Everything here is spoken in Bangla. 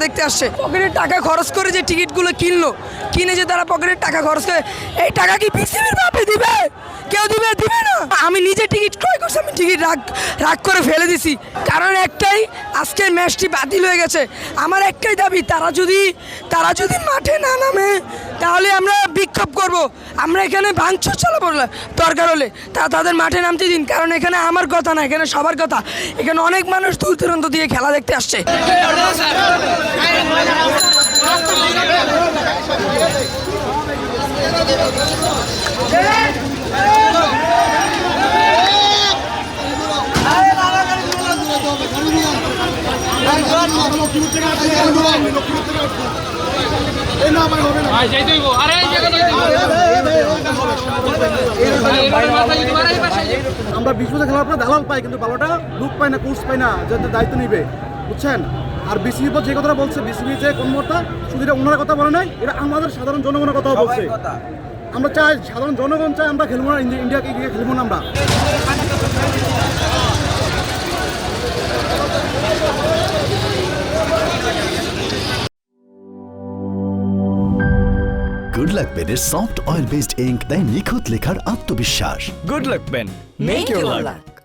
দেখতে আসছে। পকেটের টাকা খরচ করে যে টিকিটগুলো কিনে যে তারা পকেটের টাকা খরচ করে, এই টাকা কি বিসিবির বাপে দিবে? কেউ দিবে না। আমি নিজে টিকিট ক্রয় করছি, আমি টিকিট রাগ করে ফেলে দিছি। কারণ একটাই, আজকের ম্যাচটি বাতিল হয়ে গেছে। আমার একটাই দাবি, তারা যদি মাঠে না নামে তাহলে আমরা বিক্ষোভ করব। আমরা এখানে ভাঙচুর চালাবো দরকার হলে, তাদের মাঠে নামতে দিন। কারণ এখানে আমার কথা না, এখানে সবার কথা। এখানে অনেক মানুষ দূর দূরান্ত দিয়ে খেলা দেখতে আসছে। আমরা 20 বছর খেলার পর দালাল পাই, কিন্তু ভালোটা লুক পাই না, কোর্স পাই না, যাতে দায়িত্ব নিবে, বুঝছেন? আর বিসিবির পর যে কথাটা বলছে, বিসিবি যে কর্মকর্তা, শুধু এটা ওনারা কথা বলে নাই, এটা আমাদের সাধারণ জনগণের কথা বলছে। আমরা চাই, সাধারণ জনগণ চাই আমরা খেলবো না, ইন্ডিয়াকে গিয়ে খেলবো না আমরা। গুড লাক পেনের সফট অয়েল বেসড ইঙ্ক দেয় নিখুঁত লেখার আত্মবিশ্বাস। Good luck pen, make your lakh.